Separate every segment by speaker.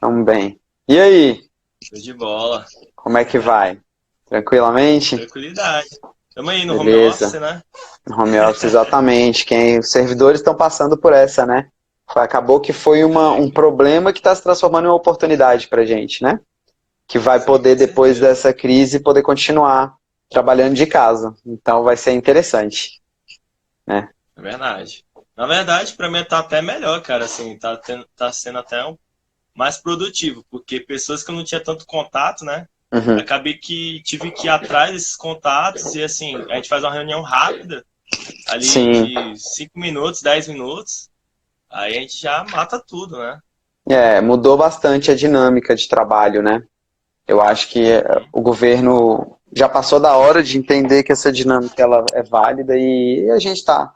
Speaker 1: Tamo bem. E aí,
Speaker 2: Show de bola.
Speaker 1: como é que vai? Tranquilamente?
Speaker 2: Tranquilidade. Tamo aí no home office,
Speaker 1: Beleza.
Speaker 2: né?
Speaker 1: Home office, exatamente. Os servidores estão passando por essa, né? Acabou que foi
Speaker 2: É,
Speaker 1: um problema que está se transformando em uma oportunidade pra gente, né? Que vai
Speaker 2: sim,
Speaker 1: poder,
Speaker 2: com
Speaker 1: depois
Speaker 2: certeza.
Speaker 1: dessa crise, poder continuar trabalhando de casa. Então vai ser interessante, né?
Speaker 2: É verdade. Na verdade, pra mim tá até melhor, cara, assim, tá sendo até mais produtivo, porque pessoas que eu não tinha tanto contato, né?
Speaker 1: Uhum.
Speaker 2: Acabei que tive que ir atrás desses contatos e assim, a gente faz uma reunião rápida, ali
Speaker 1: Sim.
Speaker 2: de 5 minutos, 10 minutos, aí a gente já mata tudo, né?
Speaker 1: Mudou bastante a dinâmica de trabalho, né? Eu acho que
Speaker 2: Uhum.
Speaker 1: o governo já passou da hora de entender que essa dinâmica ela é válida e a gente está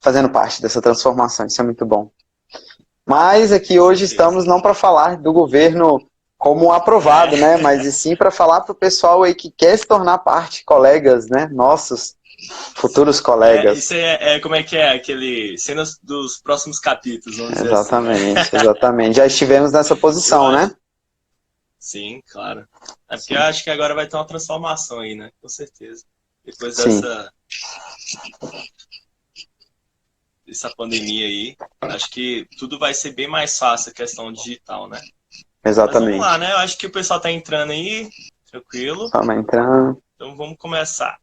Speaker 1: fazendo parte dessa transformação. Isso é muito bom. Mas aqui
Speaker 2: Com
Speaker 1: hoje
Speaker 2: certeza.
Speaker 1: estamos não para falar do governo como
Speaker 2: É.
Speaker 1: aprovado, né? Mas e sim para falar para o pessoal aí que quer se tornar parte, colegas, né? Nossos futuros
Speaker 2: Isso
Speaker 1: colegas.
Speaker 2: como é que é? Aquele. Cenas dos próximos capítulos, vamos dizer assim, né?
Speaker 1: Exatamente, exatamente. Já estivemos nessa
Speaker 2: Eu
Speaker 1: posição, né?
Speaker 2: acho. Sim, claro. É porque eu
Speaker 1: Sim,
Speaker 2: acho que agora vai ter uma transformação aí, né? Com certeza. Depois
Speaker 1: sim,
Speaker 2: dessa pandemia aí, acho que tudo vai ser bem mais fácil a questão digital, né? Mas vamos lá,
Speaker 1: exatamente.
Speaker 2: né? Eu acho que o pessoal tá entrando aí, tranquilo.
Speaker 1: Vamos entrando.
Speaker 2: Então vamos começar.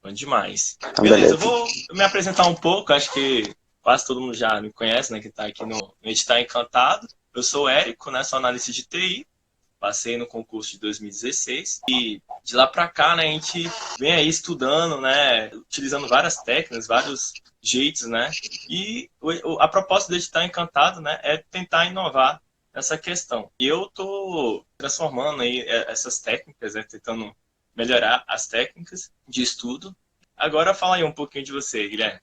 Speaker 2: Bom demais.
Speaker 1: Então,
Speaker 2: Beleza, eu
Speaker 1: beleza.
Speaker 2: vou me apresentar um pouco, acho que quase todo mundo já me conhece, né? Que tá aqui no Editar Encantado. Eu sou o Érico, né? Sou analista de TI. Passei no concurso de 2016 e de lá para cá, né, a gente vem aí estudando, né, utilizando várias técnicas, vários jeitos, né, e a proposta de Editar Encantado, né, é tentar inovar nessa questão. E eu tô transformando aí essas técnicas, né, tentando melhorar as técnicas de estudo. Agora fala aí um pouquinho de você, Guilherme.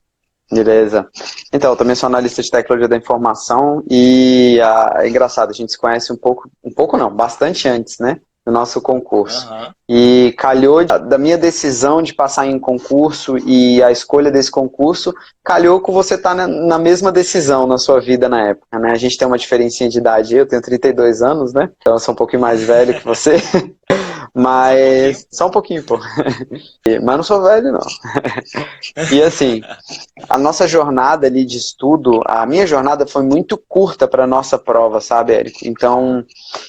Speaker 1: Beleza. Então, eu também sou analista de tecnologia da informação e é engraçado, a gente se conhece um pouco não, bastante antes, né, do nosso concurso.
Speaker 2: Aham.
Speaker 1: E calhou da minha decisão de passar em concurso e a escolha desse concurso, calhou com você estar na mesma decisão na sua vida na época, né? A gente tem uma diferencinha de idade, eu tenho 32 anos, né? Então eu sou um pouquinho mais velho que você,
Speaker 2: Só um pouquinho.
Speaker 1: mas só um pouquinho, pô. Mas não sou velho, não. E assim, a nossa jornada ali de estudo, a minha jornada foi muito curta para a nossa prova, sabe, Érico? Então,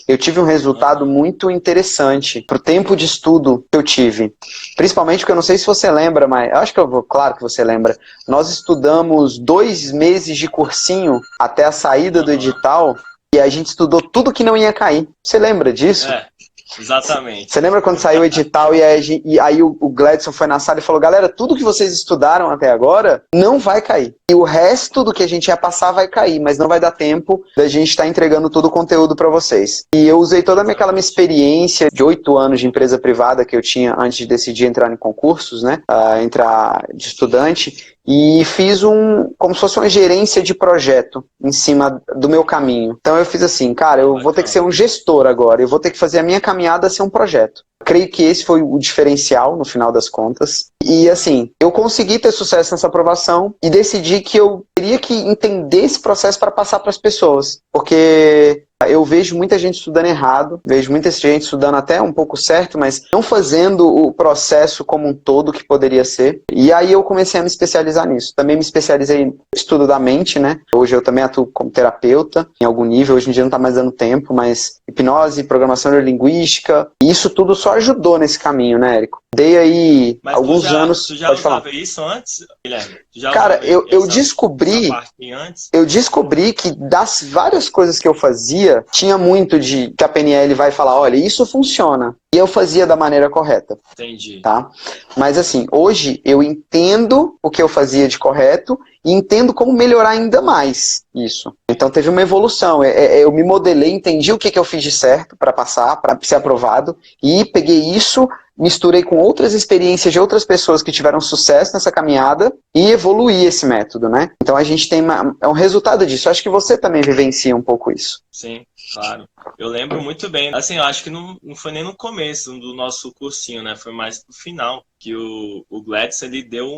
Speaker 1: eu tive um resultado
Speaker 2: Aham.
Speaker 1: muito interessante para o tempo de estudo que eu tive. Principalmente porque eu não sei se você lembra, mas eu acho que eu vou, claro que você lembra. Nós estudamos 2 meses de cursinho até a saída do
Speaker 2: Aham.
Speaker 1: edital e a gente estudou tudo que não ia cair. Você lembra disso?
Speaker 2: É, exatamente.
Speaker 1: Você lembra quando saiu o edital e aí o Gladson foi na sala e falou: galera, tudo que vocês estudaram até agora não vai cair. E o resto do que a gente ia passar vai cair, mas não vai dar tempo da gente estar entregando todo o conteúdo para vocês. E eu usei toda aquela minha
Speaker 2: Exatamente.
Speaker 1: experiência de 8 anos de empresa privada que eu tinha antes de decidir entrar em concursos, né? Entrar de estudante. E fiz como se fosse uma gerência de projeto em cima do meu caminho. Então eu fiz assim, cara,
Speaker 2: Ah,
Speaker 1: eu vou ter que ser
Speaker 2: bacana.
Speaker 1: um gestor agora, eu vou ter que fazer a minha caminhada ser um projeto. Creio que esse foi o diferencial no final das contas. E assim, eu consegui ter sucesso nessa aprovação e decidi que eu teria que entender esse processo para passar para as pessoas. Porque eu vejo muita gente estudando errado, vejo muita gente estudando até um pouco certo, mas não fazendo o processo como um todo que poderia ser. E aí eu comecei a me especializar nisso. Também me especializei no estudo da mente, né? Hoje eu também atuo como terapeuta, em algum nível. Hoje em dia não está mais dando tempo, mas hipnose, programação neurolinguística, e isso tudo só ajudou nesse caminho, né, Érico? Dei aí
Speaker 2: Mas
Speaker 1: alguns
Speaker 2: tu
Speaker 1: anos,
Speaker 2: já
Speaker 1: pode falar.
Speaker 2: usava isso antes, Guilherme? Tu já
Speaker 1: Cara,
Speaker 2: usava
Speaker 1: eu
Speaker 2: essa
Speaker 1: descobri
Speaker 2: parte antes?
Speaker 1: eu descobri que das várias coisas que eu fazia, tinha muito de que a PNL vai falar, olha, isso funciona. E eu fazia da maneira correta,
Speaker 2: Entendi.
Speaker 1: tá? Mas assim, hoje eu entendo o que eu fazia de correto e entendo como melhorar ainda mais isso. Então teve uma evolução. Eu me modelei, entendi o que eu fiz de certo para passar, para ser aprovado, e peguei isso, misturei com outras experiências de outras pessoas que tiveram sucesso nessa caminhada e evoluí esse método, né? Então a gente tem é um resultado disso. Acho que você também vivencia um pouco isso.
Speaker 2: Sim, claro. Eu lembro muito bem. Assim, eu acho que não foi nem no começo do nosso cursinho, né? Foi mais no final que o Gladys, ele deu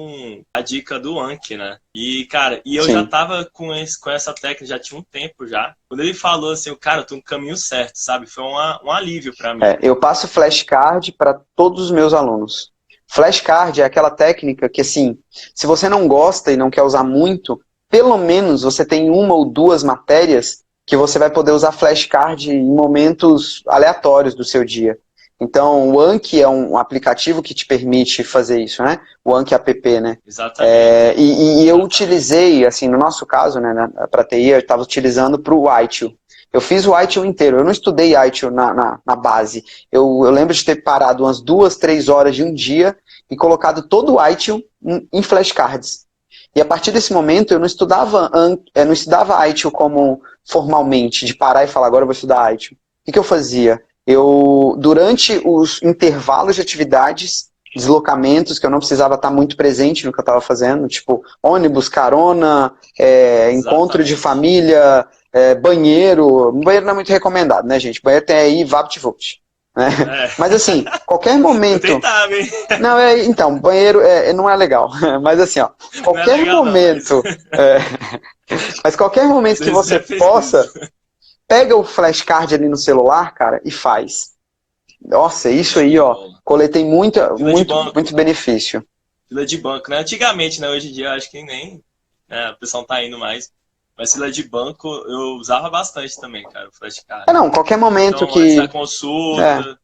Speaker 2: a dica do Anki, né? E, cara, eu já
Speaker 1: Sim.
Speaker 2: tava com essa técnica, já tinha um tempo já. Quando ele falou assim, cara, eu tô no caminho certo, sabe? Foi um alívio pra mim.
Speaker 1: Eu passo flashcard para todos os meus alunos. Flashcard é aquela técnica que, assim, se você não gosta e não quer usar muito, pelo menos você tem uma ou duas matérias que você vai poder usar flashcard em momentos aleatórios do seu dia. Então, o Anki é um aplicativo que te permite fazer isso, né? O Anki app, né?
Speaker 2: Exatamente.
Speaker 1: E eu utilizei, assim, no nosso caso, né, para TI, eu estava utilizando para o ITIL. Eu fiz o ITIL inteiro, eu não estudei ITIL na base. Eu lembro de ter parado umas 2, 3 horas de um dia e colocado todo o ITIL em flashcards. E a partir desse momento eu não estudava ITIL como formalmente, de parar e falar, agora eu vou estudar ITIL. O que eu fazia? Durante os intervalos de atividades, deslocamentos, que eu não precisava estar muito presente no que eu estava fazendo, tipo ônibus, carona, encontro de família, banheiro. Banheiro não é muito recomendado, né, gente? Banheiro tem aí VaptVupt. Né? Mas assim, qualquer momento.
Speaker 2: Eu tentava, hein?
Speaker 1: Não, então, banheiro não é legal. Mas assim, ó, qualquer momento. Mas qualquer momento que você possa, pega o flashcard ali no celular, cara, e faz. Nossa, isso aí, ó, coletei muito benefício.
Speaker 2: Fila de banco, né? Antigamente, né? Hoje em dia eu acho que nem, né, o pessoal tá indo mais. Mas fila de banco eu usava bastante também, cara, o flashcard.
Speaker 1: Não, qualquer momento
Speaker 2: então,
Speaker 1: que...
Speaker 2: antes da consulta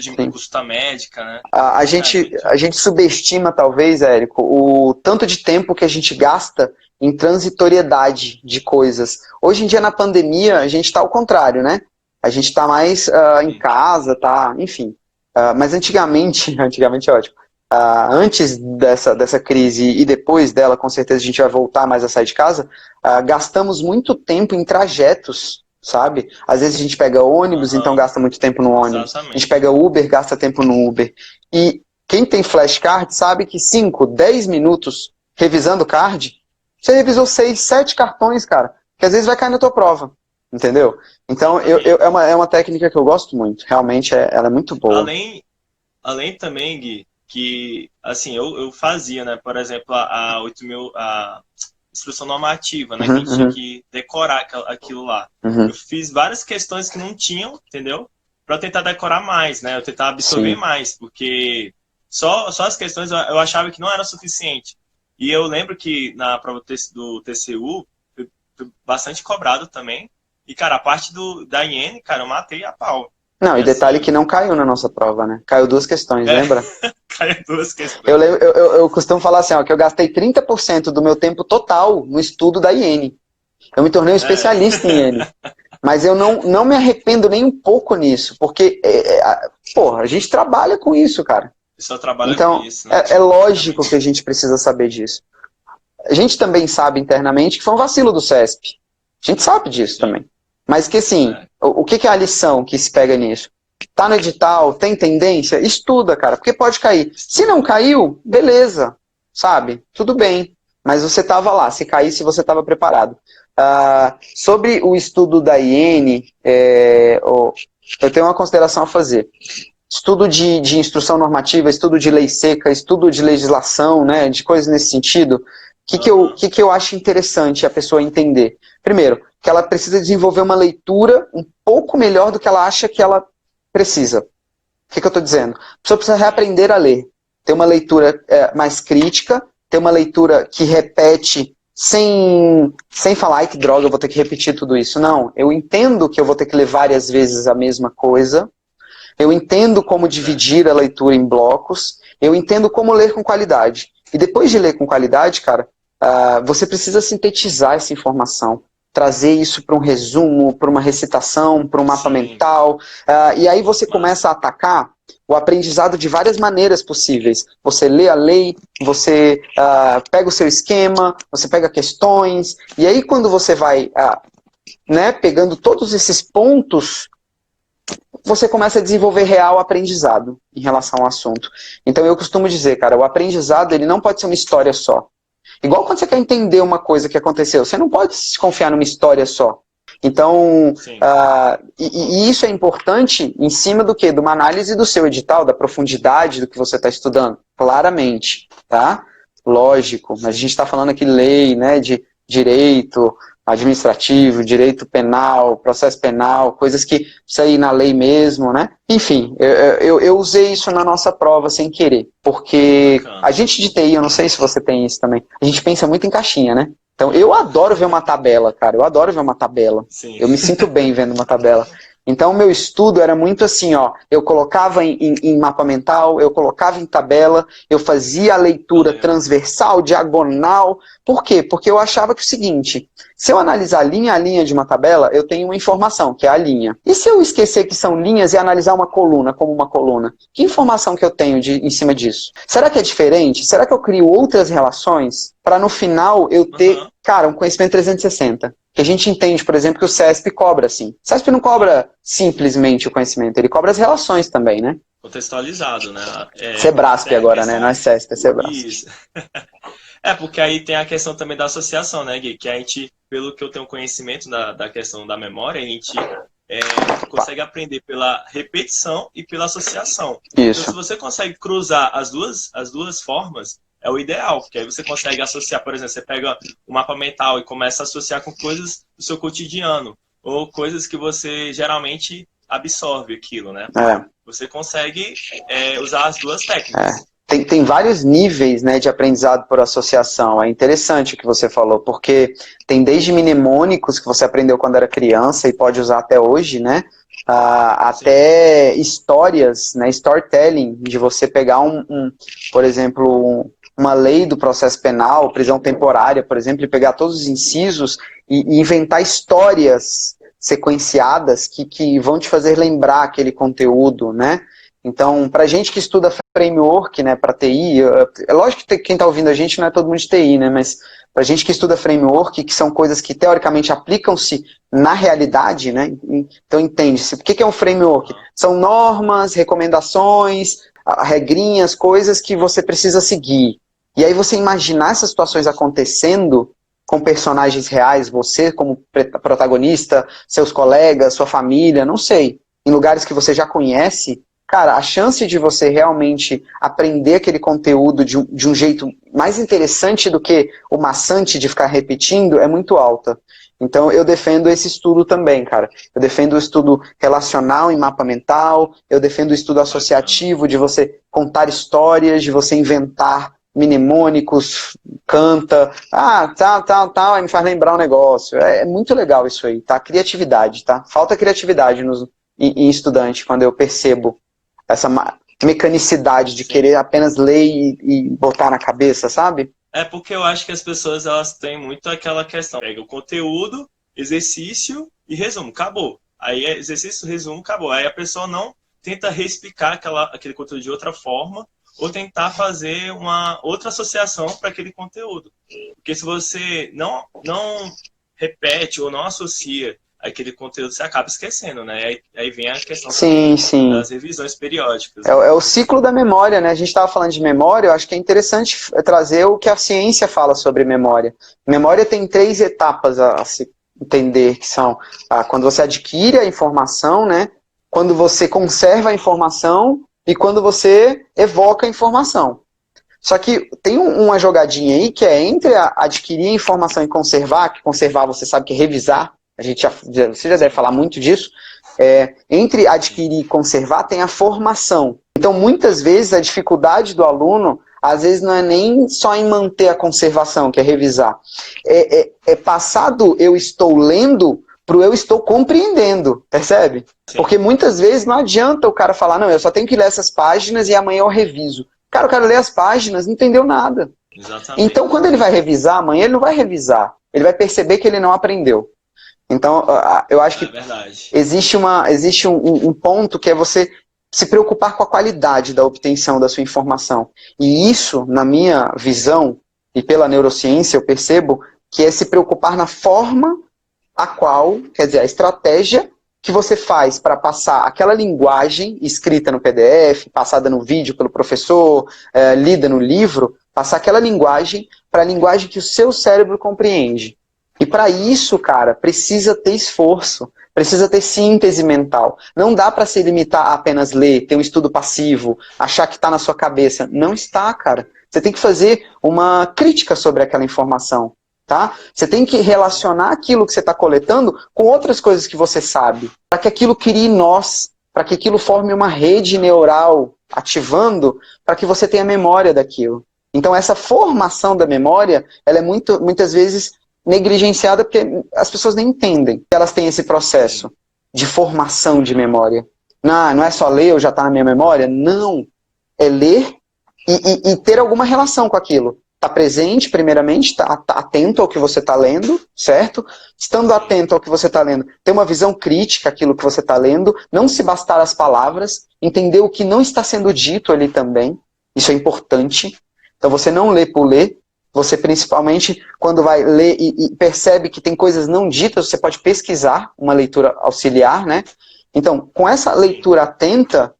Speaker 2: de consulta médica, né?
Speaker 1: A gente subestima, talvez, Érico, o tanto de tempo que a gente gasta em transitoriedade de coisas. Hoje em dia, na pandemia, a gente está ao contrário, né? A gente está mais em casa, tá? Enfim. Mas antigamente é ótimo. Antes dessa crise e depois dela, com certeza a gente vai voltar mais a sair de casa, gastamos muito tempo em trajetos, sabe? Às vezes a gente pega ônibus, então gasta muito tempo no ônibus.
Speaker 2: Exatamente.
Speaker 1: A gente pega Uber, gasta tempo no Uber. E quem tem flashcard sabe que 5, 10 minutos revisando o card, você revisou 6, 7 cartões, cara, que às vezes vai cair na tua prova, entendeu? Então é uma técnica que eu gosto muito, realmente ela é muito boa.
Speaker 2: Além também, Gui, que assim, eu fazia, né, por exemplo, a 8.000, a instrução normativa, né, que a gente tinha que decorar aquilo lá. Eu fiz várias questões que não tinham, entendeu? Para tentar decorar mais, né, eu tentar absorver mais, porque só as questões eu achava que não era suficiente. E eu lembro que na prova do TCU, foi bastante cobrado também. E, cara, a parte da IN, cara, eu matei a pau.
Speaker 1: Não, e detalhe que não caiu na nossa prova, né? Caiu 2 questões, lembra?
Speaker 2: Caiu 2 questões.
Speaker 1: Eu costumo falar assim, ó, que eu gastei 30% do meu tempo total no estudo da IN. Eu me tornei um especialista em IN. Mas eu não me arrependo nem um pouco nisso, porque, porra, a gente trabalha com isso, cara.
Speaker 2: Só trabalha
Speaker 1: então,
Speaker 2: com isso, né?
Speaker 1: É lógico que a gente precisa saber disso. A gente também sabe internamente que foi um vacilo do CESP. A gente sabe disso também. Mas que assim, o que é a lição que se pega nisso? Tá no edital, tem tendência? Estuda, cara, porque pode cair. Se não caiu, beleza, sabe? Tudo bem. Mas você estava lá, se caísse, você estava preparado. Sobre o estudo da IN, eu tenho uma consideração a fazer. Estudo de instrução normativa, estudo de lei seca, estudo de legislação, né, de coisas nesse sentido. O que eu acho interessante a pessoa entender? Primeiro, que ela precisa desenvolver uma leitura um pouco melhor do que ela acha que ela precisa. O que eu estou dizendo? A pessoa precisa reaprender a ler. Ter uma leitura mais crítica, ter uma leitura que repete sem falar, ai que droga, eu vou ter que repetir tudo isso. Não, eu entendo que eu vou ter que ler várias vezes a mesma coisa, eu entendo como dividir a leitura em blocos, eu entendo como ler com qualidade. E depois de ler com qualidade, cara, você precisa sintetizar essa informação, trazer isso para um resumo, para uma recitação, para um mapa mental, e aí você começa a atacar o aprendizado de várias maneiras possíveis. Você lê a lei, você pega o seu esquema, você pega questões, e aí quando você vai pegando todos esses pontos, você começa a desenvolver real aprendizado em relação ao assunto. Então eu costumo dizer, cara, o aprendizado ele não pode ser uma história só. Igual quando você quer entender uma coisa que aconteceu, você não pode se confiar numa história só. Então,
Speaker 2: Sim.
Speaker 1: e isso é importante em cima do quê? De uma análise do seu edital, da profundidade do que você está estudando, claramente, tá? Lógico, mas a gente está falando aqui lei, né, de direito administrativo, direito penal, processo penal, coisas que precisa ir na lei mesmo, né? Enfim, eu usei isso na nossa prova sem querer, porque
Speaker 2: Bacana.
Speaker 1: a gente de TI, eu não sei se você tem isso também, a gente pensa muito em caixinha, né? Então, eu adoro ver uma tabela, cara, eu adoro ver uma tabela.
Speaker 2: Sim.
Speaker 1: Eu me sinto bem vendo uma tabela. Então, o meu estudo era muito assim, ó, eu colocava em mapa mental, eu colocava em tabela, eu fazia a leitura transversal, diagonal. Por quê? Porque eu achava que o seguinte, se eu analisar linha a linha de uma tabela, eu tenho uma informação, que é a linha. E se eu esquecer que são linhas e analisar uma coluna como uma coluna? Que informação que eu tenho em cima disso? Será que é diferente? Será que eu crio outras relações para no final eu ter, cara, um conhecimento 360? Que a gente entende, por exemplo, que o CESP cobra, assim. O CESP não cobra simplesmente o conhecimento, ele cobra as relações também, né?
Speaker 2: Contextualizado, né?
Speaker 1: Sebrasp agora, né? Não é CESP, é Sebrasp.
Speaker 2: Isso. Porque aí tem a questão também da associação, né, Gui? Que a gente, pelo que eu tenho conhecimento da questão da memória, a gente consegue aprender pela repetição e pela associação.
Speaker 1: Isso.
Speaker 2: Então, se você consegue cruzar as duas formas, é o ideal, porque aí você consegue associar, por exemplo, você pega o mapa mental e começa a associar com coisas do seu cotidiano, ou coisas que você geralmente absorve aquilo, né? Você consegue usar as duas técnicas.
Speaker 1: Tem vários níveis, né, de aprendizado por associação. É interessante o que você falou, porque tem desde mnemônicos que você aprendeu quando era criança e pode usar até hoje, né? Até histórias, né, storytelling, de você pegar por exemplo, uma lei do processo penal, prisão temporária, por exemplo, e pegar todos os incisos e inventar histórias sequenciadas que vão te fazer lembrar aquele conteúdo, né? Então, para gente que estuda framework, né, para TI, é lógico que quem está ouvindo a gente não é todo mundo de TI, né, mas para gente que estuda framework, que são coisas que teoricamente aplicam-se na realidade, né, então entende-se. O que é um framework? São normas, recomendações, regrinhas, coisas que você precisa seguir. E aí você imaginar essas situações acontecendo com personagens reais, você como protagonista, seus colegas, sua família, não sei, em lugares que você já conhece, cara, a chance de você realmente aprender aquele conteúdo de um jeito mais interessante do que o maçante de ficar repetindo é muito alta. Então eu defendo esse estudo também, cara. Eu defendo o estudo relacional em mapa mental, eu defendo o estudo associativo de você contar histórias, de você inventar mnemônicos, canta, tal, aí me faz lembrar um negócio. É muito legal isso aí, tá? Criatividade, tá? Falta criatividade em estudante quando eu percebo essa mecanicidade de querer apenas ler e botar na cabeça, sabe?
Speaker 2: Porque eu acho que as pessoas elas têm muito aquela questão. Pega o conteúdo, exercício e resumo, acabou. Aí é exercício, resumo, acabou. Aí a pessoa não tenta reexplicar aquele conteúdo de outra forma ou tentar fazer uma outra associação para aquele conteúdo. Porque se você não repete ou não associa aquele conteúdo, você acaba esquecendo, né? Aí vem a questão das revisões periódicas.
Speaker 1: É o ciclo da memória, né? A gente estava falando de memória, eu acho que é interessante trazer o que a ciência fala sobre memória. Memória tem 3 etapas a se entender, que são quando você adquire a informação, né? Quando você conserva a informação e quando você evoca a informação. Só que tem uma jogadinha aí que é entre adquirir a informação e conservar, que conservar você sabe que é revisar, você já deve falar muito disso, entre adquirir e conservar tem a formação. Então, muitas vezes, a dificuldade do aluno, às vezes, não é nem só em manter a conservação, que é revisar. É passar do eu estou lendo para o eu estou compreendendo, percebe? Sim. Porque muitas vezes não adianta o cara falar, não, eu só tenho que ler essas páginas e amanhã eu reviso. Cara, o cara lê as páginas, não entendeu nada.
Speaker 2: Exatamente.
Speaker 1: Então, quando ele vai revisar amanhã, ele não vai revisar. Ele vai perceber que ele não aprendeu. Então, eu acho que existe um ponto que é você se preocupar com a qualidade da obtenção da sua informação. E isso, na minha visão, e pela neurociência, eu percebo que é se preocupar na forma a qual, quer dizer, a estratégia que você faz para passar aquela linguagem escrita no PDF, passada no vídeo pelo professor, lida no livro, passar aquela linguagem para a linguagem que o seu cérebro compreende. E para isso, cara, precisa ter esforço, precisa ter síntese mental. Não dá para se limitar a apenas ler, ter um estudo passivo, achar que está na sua cabeça. Não está, cara. Você tem que fazer uma crítica sobre aquela informação, tá? Você tem que relacionar aquilo que você está coletando com outras coisas que você sabe, para que aquilo crie nós, para que aquilo forme uma rede neural ativando, para que você tenha memória daquilo. Então essa formação da memória, ela é muitas vezes negligenciada porque as pessoas nem entendem que elas têm esse processo de formação de memória. Não é só ler, já está na minha memória. Não. É ler e ter alguma relação com aquilo. Tá presente, primeiramente, tá atento ao que você está lendo, certo? Estando atento ao que você está lendo, ter uma visão crítica àquilo que você está lendo, não se bastar as palavras, entender o que não está sendo dito ali também. Isso é importante. Então você não lê por ler, você principalmente, quando vai ler e percebe que tem coisas não ditas, você pode pesquisar uma leitura auxiliar, né? Então, com essa leitura atenta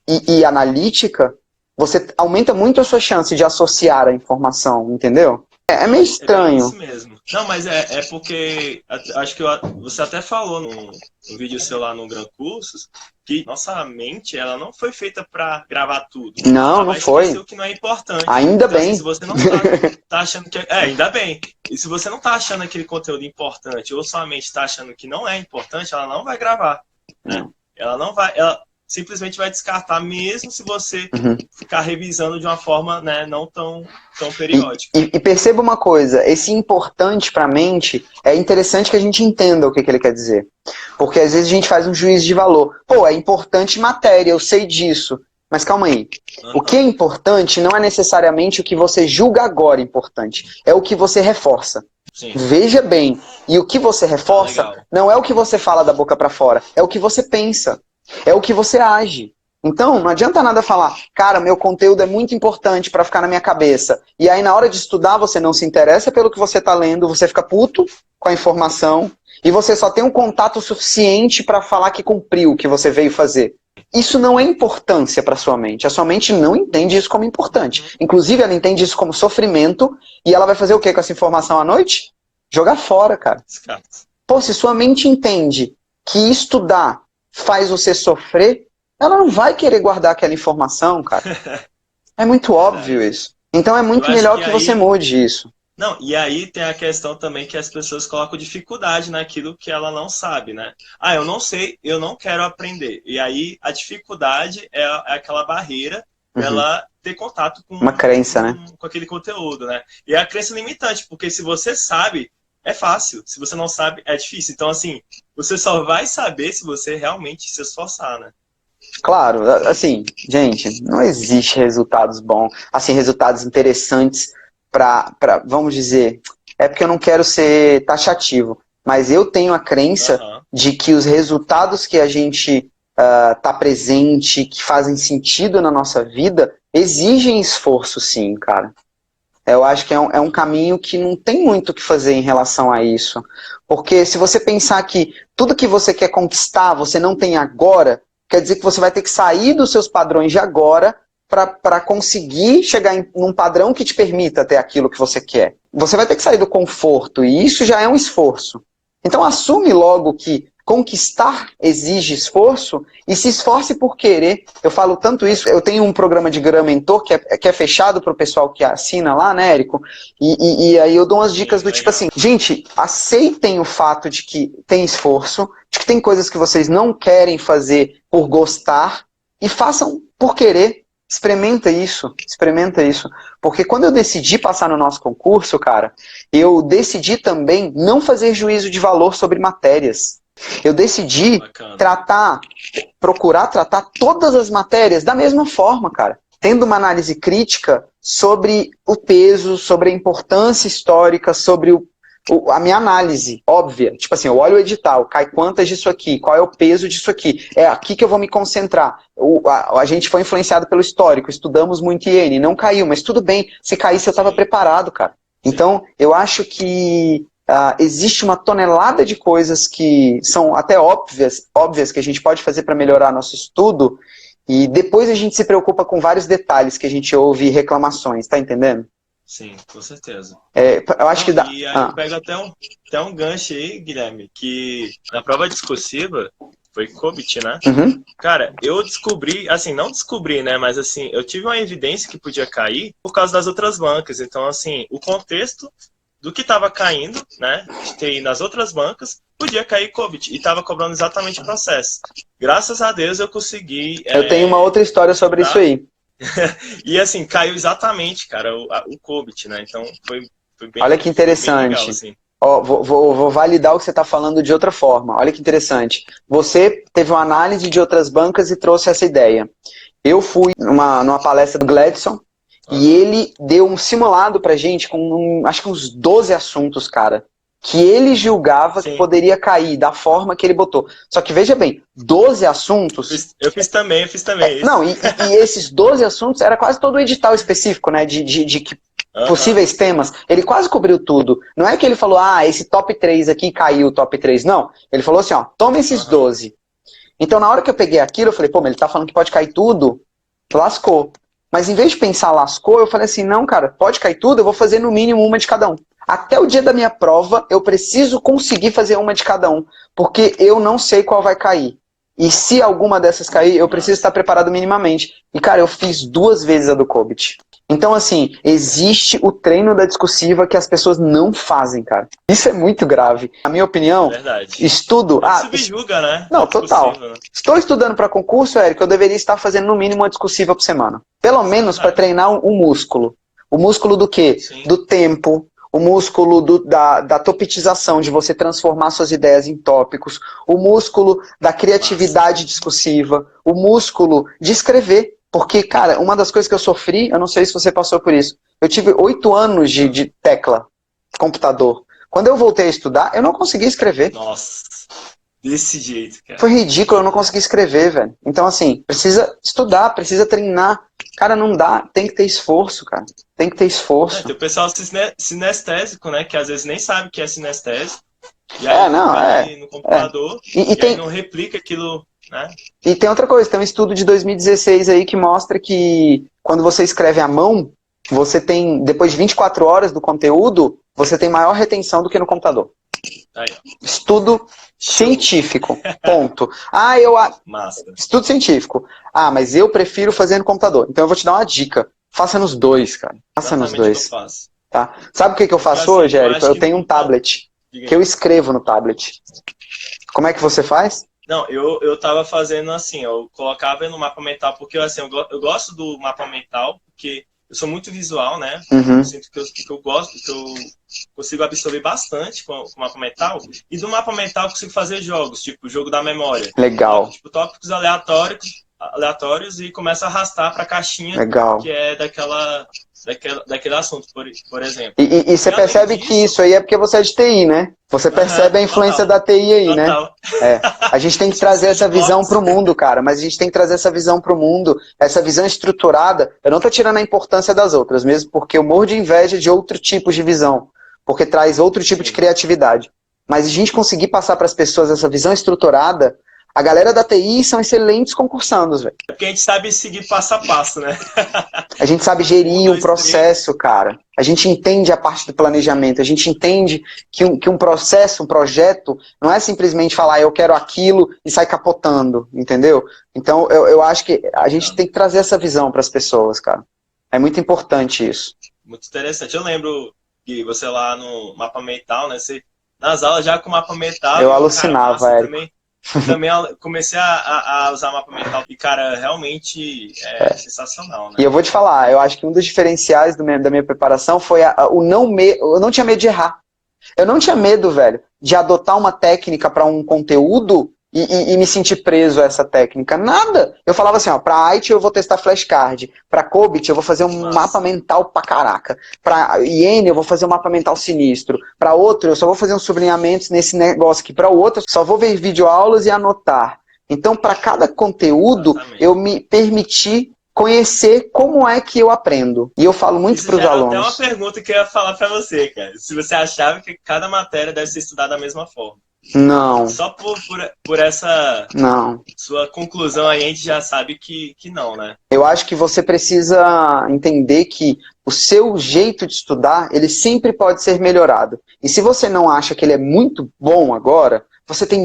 Speaker 1: e analítica, você aumenta muito a sua chance de associar a informação, entendeu? É meio estranho.
Speaker 2: É isso mesmo. Não, mas é porque acho que você até falou no vídeo seu lá no Gran Cursos que nossa mente ela não foi feita para gravar tudo.
Speaker 1: Não, não foi.
Speaker 2: O que não é importante.
Speaker 1: Ainda
Speaker 2: então,
Speaker 1: bem.
Speaker 2: Assim, se você não tá achando que ainda bem. E se você não tá achando aquele conteúdo importante ou sua mente tá achando que não é importante, ela não vai gravar. Né? Ela não vai. Ela simplesmente vai descartar, mesmo se você ficar revisando de uma forma, né, não tão periódica.
Speaker 1: E perceba uma coisa, esse importante para a mente, é interessante que a gente entenda o que ele quer dizer. Porque às vezes a gente faz um juízo de valor. Pô, é importante matéria, eu sei disso. Mas calma aí. O que é importante não é necessariamente o que você julga agora importante. É o que você reforça.
Speaker 2: Sim.
Speaker 1: Veja bem. E o que você reforça não é o que você fala da boca para fora. É o que você pensa. É o que você age. Então, não adianta nada falar, cara, meu conteúdo é muito importante para ficar na minha cabeça. E aí, na hora de estudar, você não se interessa pelo que você está lendo, você fica puto com a informação, e você só tem um contato suficiente para falar que cumpriu o que você veio fazer. Isso não é importância para sua mente. A sua mente não entende isso como importante. Inclusive, ela entende isso como sofrimento, e ela vai fazer o que com essa informação à noite? Jogar fora, cara. Pô, se sua mente entende que estudar faz você sofrer, ela não vai querer guardar aquela informação, cara. É muito óbvio isso. Então é muito melhor que você mude isso.
Speaker 2: Não, e aí tem a questão também que as pessoas colocam dificuldade naquilo que ela não sabe, né? Ah, eu não sei, eu não quero aprender. E aí a dificuldade é aquela barreira ela ter contato com
Speaker 1: uma crença, né?
Speaker 2: Com aquele conteúdo, né? E é a crença limitante, porque se você sabe, é fácil. Se você não sabe, é difícil. Então, assim, você só vai saber se você realmente se esforçar, né?
Speaker 1: Claro, assim, gente, não existe resultados bons, assim, resultados interessantes para, vamos dizer, é porque eu não quero ser taxativo, mas eu tenho a crença de que os resultados que a gente tá presente, que fazem sentido na nossa vida, exigem esforço, sim, cara. Eu acho que é um caminho que não tem muito o que fazer em relação a isso. Porque se você pensar que tudo que você quer conquistar, você não tem agora, quer dizer que você vai ter que sair dos seus padrões de agora para conseguir chegar num padrão que te permita ter aquilo que você quer. Você vai ter que sair do conforto, e isso já é um esforço. Então assume logo que conquistar exige esforço e se esforce por querer. Eu falo tanto isso, eu tenho um programa de Gran Mentor que é fechado para o pessoal que assina lá, né, Érico? E aí eu dou umas dicas do tipo assim, gente, aceitem o fato de que tem esforço, de que tem coisas que vocês não querem fazer por gostar e façam por querer. Experimenta isso. Porque quando eu decidi passar no nosso concurso, cara, eu decidi também não fazer juízo de valor sobre matérias. Eu decidi procurar tratar todas as matérias da mesma forma, cara. Tendo uma análise crítica sobre o peso, sobre a importância histórica, sobre a minha análise óbvia. Tipo assim, eu olho o edital, cai quantas disso aqui, qual é o peso disso aqui, é aqui que eu vou me concentrar. A gente foi influenciado pelo histórico, estudamos muito iene, não caiu, mas tudo bem, se caísse eu estava preparado, cara. Então, eu acho que existe uma tonelada de coisas que são até óbvias que a gente pode fazer para melhorar nosso estudo, e depois a gente se preocupa com vários detalhes que a gente ouve reclamações, tá entendendo?
Speaker 2: Sim, com certeza.
Speaker 1: Eu acho que dá.
Speaker 2: E aí eu pego até um gancho aí, Guilherme, que na prova discursiva foi COBIT, né?
Speaker 1: Uhum.
Speaker 2: Cara, eu descobri, assim, não descobri, né? Mas assim, eu tive uma evidência que podia cair por causa das outras bancas. Então, assim, o contexto do que estava caindo, né? De TI nas outras bancas, podia cair COBIT. E estava cobrando exatamente o processo. Graças a Deus eu consegui.
Speaker 1: Eu tenho uma outra história sobre isso
Speaker 2: estudar.
Speaker 1: aí.
Speaker 2: E assim, caiu exatamente, cara, o COBIT, né? Então
Speaker 1: Olha que
Speaker 2: foi bem legal,
Speaker 1: interessante.
Speaker 2: assim.
Speaker 1: Ó, vou validar o que você está falando de outra forma. Olha que interessante. Você teve uma análise de outras bancas e trouxe essa ideia. Eu fui numa palestra do Gladson e ele deu um simulado pra gente com acho que uns 12 assuntos, cara, que ele julgava que
Speaker 2: Sim.
Speaker 1: poderia cair da forma que ele botou. Só que veja bem, 12 assuntos.
Speaker 2: Eu fiz também.
Speaker 1: Não, e esses 12 assuntos era quase todo o edital específico, né? De que possíveis temas. Ele quase cobriu tudo. Não é que ele falou, esse top 3 aqui caiu o top 3. Não. Ele falou assim, toma esses 12. Então, na hora que eu peguei aquilo, eu falei, pô, mas ele tá falando que pode cair tudo, lascou. Mas em vez de pensar lascou, eu falei assim, não, cara, pode cair tudo, eu vou fazer no mínimo uma de cada um. Até o dia da minha prova, eu preciso conseguir fazer uma de cada um, porque eu não sei qual vai cair. E se alguma dessas cair, eu preciso estar preparado minimamente. E, cara, eu fiz 2 vezes a do COBIT. Então, assim, existe o treino da discursiva que as pessoas não fazem, cara. Isso é muito grave. Na minha opinião,
Speaker 2: Verdade.
Speaker 1: estudo...
Speaker 2: subjuga, né?
Speaker 1: Não, total.
Speaker 2: Né?
Speaker 1: Estou estudando para concurso, Érico, eu deveria estar fazendo no mínimo uma discursiva por semana. Pelo menos para treinar um músculo. O músculo do quê? Sim. Do tempo, o músculo da topitização, de você transformar suas ideias em tópicos, o músculo da criatividade discursiva, o músculo de escrever. Porque, cara, uma das coisas que eu sofri, eu não sei se você passou por isso, eu tive 8 anos de tecla, computador. Quando eu voltei a estudar, eu não conseguia escrever.
Speaker 2: Nossa, desse jeito, cara.
Speaker 1: Foi ridículo, eu não consegui escrever, velho. Então, assim, precisa estudar, precisa treinar. Cara, não dá, tem que ter esforço, cara. Tem que ter esforço.
Speaker 2: Tem o pessoal sinestésico, né, que às vezes nem sabe que é sinestésico. E aí no computador, e aí não replica aquilo... Né?
Speaker 1: E tem outra coisa, tem um estudo de 2016 aí que mostra que quando você escreve à mão, você tem, depois de 24 horas do conteúdo, você tem maior retenção do que no computador.
Speaker 2: Aí,
Speaker 1: estudo científico, ponto.
Speaker 2: Massa.
Speaker 1: Estudo científico. Mas eu prefiro fazer no computador. Então eu vou te dar uma dica. Faça nos dois, cara. Faça nos dois.
Speaker 2: Que eu faço.
Speaker 1: Tá? Sabe o que eu faço hoje, Érico? Eu tenho um tablet que eu escrevo no tablet. Como é que você faz?
Speaker 2: Não, eu tava fazendo assim, eu colocava no mapa mental, porque assim, eu gosto do mapa mental, porque eu sou muito visual, né? Eu sinto que eu gosto, que eu consigo absorver bastante com o mapa mental, e do mapa mental eu consigo fazer jogos, tipo o jogo da memória.
Speaker 1: Legal.
Speaker 2: Tipo, tópicos aleatórios e começa a arrastar pra caixinha.
Speaker 1: Legal.
Speaker 2: Que é daquele assunto, por exemplo.
Speaker 1: E você percebe disso, que isso aí é porque você é de TI, né? Você percebe a influência da TI aí,
Speaker 2: total.
Speaker 1: Né? A gente tem que trazer essa visão pro mundo, cara. Mas a gente tem que trazer essa visão pro mundo, essa visão estruturada. Eu não tô tirando a importância das outras, mesmo porque eu morro de inveja de outro tipo de visão. Porque traz outro tipo de criatividade. Mas a gente conseguir passar para as pessoas essa visão estruturada, a galera da TI são excelentes concursandos, velho.
Speaker 2: É porque a gente sabe seguir passo a passo, né?
Speaker 1: A gente sabe gerir um processo, cara. A gente entende a parte do planejamento. A gente entende que um processo, um projeto, não é simplesmente falar eu quero aquilo e sair capotando, entendeu? Então eu acho que a gente tem que trazer essa visão para as pessoas, cara. É muito importante isso.
Speaker 2: Muito interessante. Eu lembro que você lá no mapa mental, né? Você, nas aulas já com o mapa mental.
Speaker 1: Eu alucinava, Érico.
Speaker 2: Também comecei a usar mapa mental e, cara, realmente é sensacional, né?
Speaker 1: E eu vou te falar, eu acho que um dos diferenciais da minha preparação foi eu não tinha medo de errar. Eu não tinha medo, velho, de adotar uma técnica para um conteúdo e me sentir preso a essa técnica. Nada. Eu falava assim, pra IT eu vou testar flashcard, pra COBIT eu vou fazer um mapa mental pra caraca, pra IN eu vou fazer um mapa mental sinistro, pra outro eu só vou fazer uns sublinhamentos nesse negócio aqui, pra outro só vou ver videoaulas e anotar. Então, pra cada conteúdo, eu me permiti conhecer como é que eu aprendo. E eu falo muito para os alunos.
Speaker 2: Até uma pergunta que eu ia falar para você, cara. Se você achava que cada matéria deve ser estudada da mesma forma.
Speaker 1: Não,
Speaker 2: Só por essa
Speaker 1: não.
Speaker 2: sua conclusão aí, a gente já sabe que não, né?
Speaker 1: Eu acho que você precisa entender que o seu jeito de estudar, ele sempre pode ser melhorado. E se você não acha que ele é muito bom agora, você tem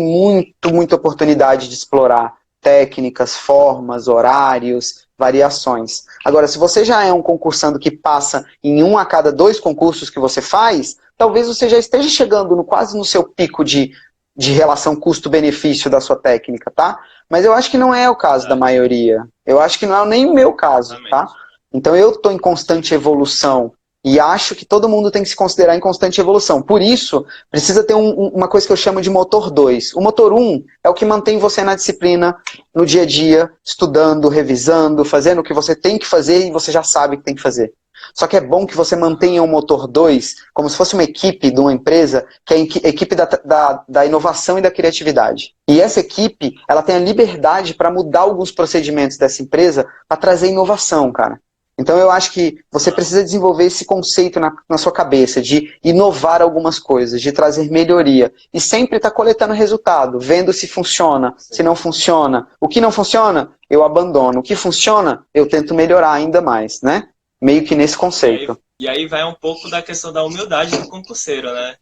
Speaker 1: muita oportunidade de explorar técnicas, formas, horários, variações. Agora, se você já é um concursando que passa em um a cada 2 concursos que você faz, talvez você já esteja chegando quase no seu pico de relação custo-benefício da sua técnica, tá? Mas eu acho que não é o caso da maioria. Eu acho que não é nem o meu caso, tá?
Speaker 2: Exatamente.
Speaker 1: Então eu estou em constante evolução e acho que todo mundo tem que se considerar em constante evolução. Por isso, precisa ter uma coisa que eu chamo de motor 2. O motor 1 é o que mantém você na disciplina, no dia a dia, estudando, revisando, fazendo o que você tem que fazer e você já sabe que tem que fazer. Só que é bom que você mantenha o motor 2 como se fosse uma equipe de uma empresa, que é a equipe da inovação e da criatividade. E essa equipe, ela tem a liberdade para mudar alguns procedimentos dessa empresa para trazer inovação, cara. Então eu acho que você precisa desenvolver esse conceito na sua cabeça de inovar algumas coisas, de trazer melhoria. E sempre estar coletando resultado, vendo se funciona, se não funciona. O que não funciona, eu abandono. O que funciona, eu tento melhorar ainda mais, né? Meio que nesse conceito.
Speaker 2: E aí vai um pouco da questão da humildade do concurseiro, né?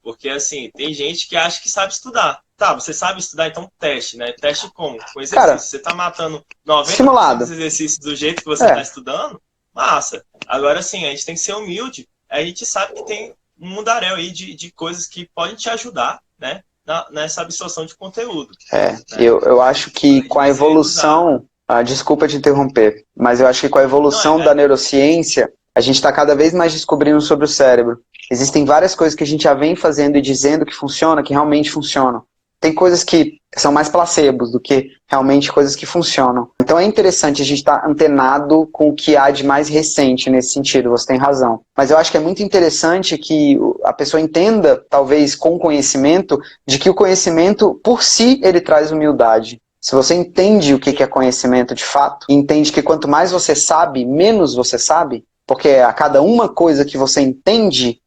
Speaker 2: Porque, assim, tem gente que acha que sabe estudar. Tá, você sabe estudar, então teste, né? Teste como? Com exercício.
Speaker 1: Cara,
Speaker 2: você tá matando 90%
Speaker 1: simulado.
Speaker 2: dos exercícios do jeito que você tá estudando, massa. Agora, assim, a gente tem que ser humilde. A gente sabe que tem um mundaréu aí de coisas que podem te ajudar, né? Nessa absorção de conteúdo. Né?
Speaker 1: Eu acho que com a evolução... desculpa te interromper, mas eu acho que com a evolução da neurociência, a gente está cada vez mais descobrindo sobre o cérebro. Existem várias coisas que a gente já vem fazendo e dizendo que funciona, que realmente funcionam. Tem coisas que são mais placebos do que realmente coisas que funcionam. Então é interessante a gente estar antenado com o que há de mais recente nesse sentido, você tem razão. Mas eu acho que é muito interessante que a pessoa entenda, talvez com conhecimento, de que o conhecimento por si ele traz humildade. Se você entende o que é conhecimento de fato, e entende que quanto mais você sabe, menos você sabe, porque a cada uma coisa que você entende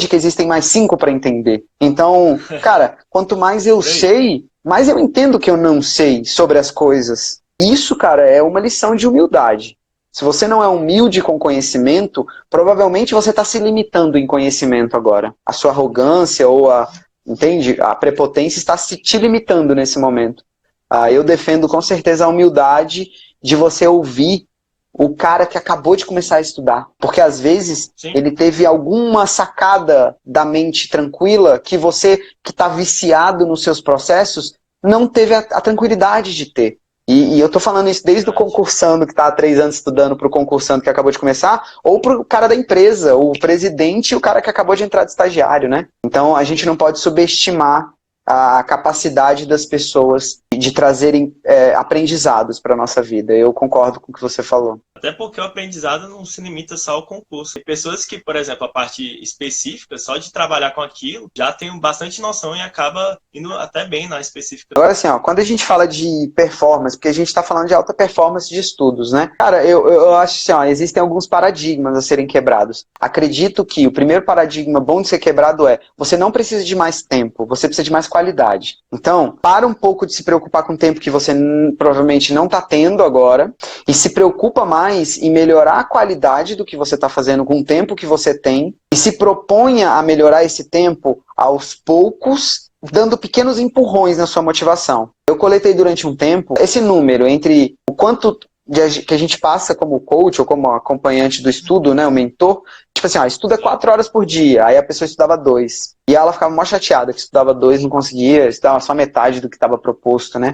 Speaker 1: que existem mais 5 para entender. Então, cara, quanto mais eu sei, mais eu entendo que eu não sei sobre as coisas. Isso, cara, é uma lição de humildade. Se você não é humilde com conhecimento, provavelmente você está se limitando em conhecimento agora. A sua arrogância ou entende? A prepotência está se te limitando nesse momento. Eu defendo com certeza a humildade de você ouvir o cara que acabou de começar a estudar. Porque às vezes ele teve alguma sacada da mente tranquila que você, que está viciado nos seus processos, não teve a tranquilidade de ter. E eu tô falando isso desde o concursando que está há 3 anos estudando para o concursando que acabou de começar, ou para o cara da empresa, o presidente e o cara que acabou de entrar de estagiário, né? Então a gente não pode subestimar a capacidade das pessoas de trazerem aprendizados para a nossa vida. Eu concordo com o que você falou.
Speaker 2: Até porque o aprendizado não se limita só ao concurso. Tem pessoas que, por exemplo, a parte específica, só de trabalhar com aquilo, já tem bastante noção e acaba indo até bem na específica.
Speaker 1: Agora, assim, quando a gente fala de performance, porque a gente está falando de alta performance de estudos, né? Cara, eu acho assim, existem alguns paradigmas a serem quebrados. Acredito que o primeiro paradigma bom de ser quebrado você não precisa de mais tempo, você precisa de mais qualidade. Então, para um pouco de se preocupar com o tempo que você provavelmente não está tendo agora e se preocupa mais em melhorar a qualidade do que você está fazendo com o tempo que você tem e se proponha a melhorar esse tempo aos poucos, dando pequenos empurrões na sua motivação. Eu coletei durante um tempo esse número entre o quanto que a gente passa como coach ou como acompanhante do estudo, né, o mentor, tipo assim, estuda 4 horas por dia, aí a pessoa estudava 2. E ela ficava mó chateada que estudava 2, não conseguia, estudava só metade do que estava proposto, né?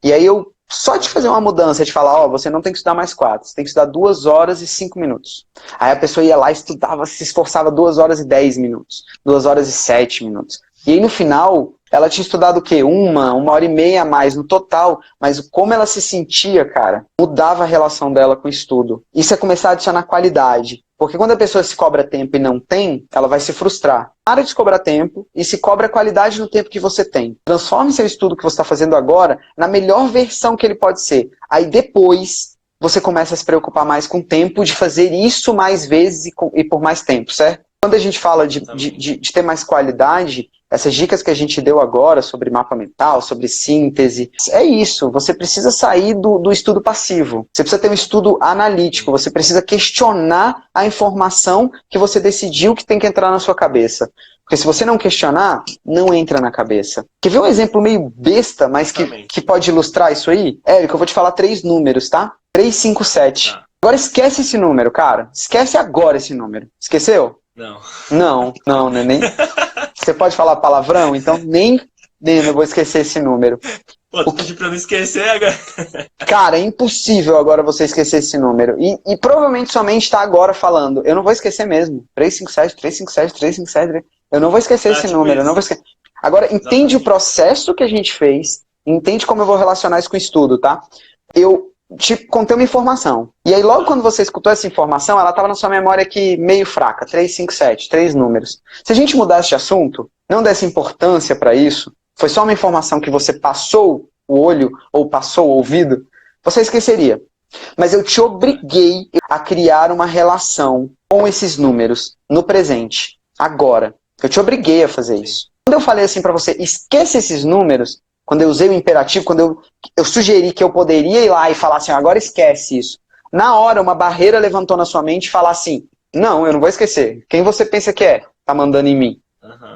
Speaker 1: E aí eu só de fazer uma mudança, de falar, você não tem que estudar mais 4, você tem que estudar 2 horas e 5 minutos. Aí a pessoa ia lá, estudava, se esforçava 2 horas e 10 minutos, 2 horas e 7 minutos. E aí no final, ela tinha estudado o quê? Uma hora e meia a mais no total, mas como ela se sentia, cara, mudava a relação dela com o estudo. Isso é começar a adicionar qualidade. Porque quando a pessoa se cobra tempo e não tem, ela vai se frustrar. Para de se cobrar tempo e se cobra qualidade no tempo que você tem. Transforme seu estudo que você está fazendo agora na melhor versão que ele pode ser. Aí depois você começa a se preocupar mais com o tempo de fazer isso mais vezes e por mais tempo, certo? Quando a gente fala de ter mais qualidade, essas dicas que a gente deu agora sobre mapa mental, sobre síntese, é isso. Você precisa sair do estudo passivo. Você precisa ter um estudo analítico. Você precisa questionar a informação que você decidiu que tem que entrar na sua cabeça. Porque se você não questionar, não entra na cabeça. Quer ver um exemplo meio besta, mas que pode ilustrar isso aí? Érico, eu vou te falar 3 números, tá? 3, 5, 7.
Speaker 2: Tá.
Speaker 1: Agora esquece esse número, cara. Esquece agora esse número. Esqueceu? Não, né? Nem... Você pode falar palavrão? Então nem eu vou esquecer esse número.
Speaker 2: Pô, tu pediu pra não esquecer agora.
Speaker 1: Cara, é impossível agora você esquecer esse número. E provavelmente sua mente está agora falando, eu não vou esquecer mesmo. 357, 357, 357. Eu não vou esquecer esse número. Eu não vou esquecer. Agora, entende o processo que a gente fez, entende como eu vou relacionar isso com o estudo, tá? Eu te contei uma informação. E aí, logo quando você escutou essa informação, ela estava na sua memória aqui meio fraca. 357, 3 números. Se a gente mudasse de assunto, não desse importância para isso, foi só uma informação que você passou o olho ou passou o ouvido, você esqueceria. Mas eu te obriguei a criar uma relação com esses números no presente, agora. Eu te obriguei a fazer isso. Quando eu falei assim para você, esqueça esses números, quando eu usei o imperativo, quando eu sugeri que eu poderia ir lá e falar assim, agora esquece isso. Na hora, uma barreira levantou na sua mente e falar assim, não, eu não vou esquecer. Quem você pensa que é? Tá mandando em mim.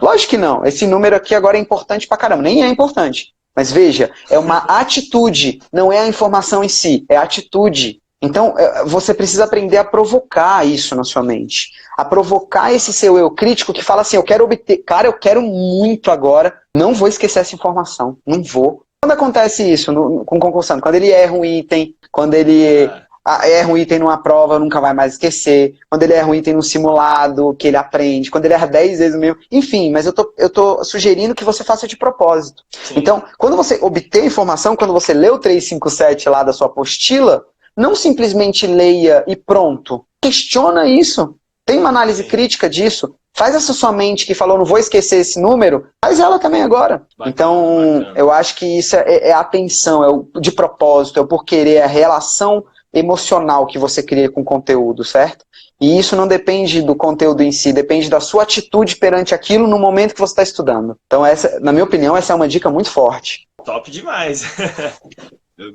Speaker 1: Lógico que não. Esse número aqui agora é importante pra caramba. Nem é importante. Mas veja, é uma atitude, não é a informação em si, é a atitude. Então, você precisa aprender a provocar isso na sua mente. A provocar esse seu eu crítico que fala assim, eu quero obter, cara, eu quero muito agora, não vou esquecer essa informação, não vou. Quando acontece isso com o concursando? Quando ele erra um item, quando ele erra um item numa prova, nunca vai mais esquecer. Quando ele erra um item no simulado, que ele aprende. Quando ele erra 10 vezes o mesmo. Enfim, mas eu tô sugerindo que você faça de propósito. Sim. Então, quando você obter a informação, quando você lê o 357 lá da sua apostila, não simplesmente leia e pronto. Questiona isso. Tem uma análise crítica disso. Faz essa sua mente que falou, não vou esquecer esse número, faz ela também agora. Bacana, então, bacana. Eu acho que isso é a atenção, é o de propósito, é o por querer, é a relação emocional que você cria com o conteúdo, certo? E isso não depende do conteúdo em si, depende da sua atitude perante aquilo no momento que você está estudando. Então, essa, na minha opinião, essa é uma dica muito forte.
Speaker 2: Top demais.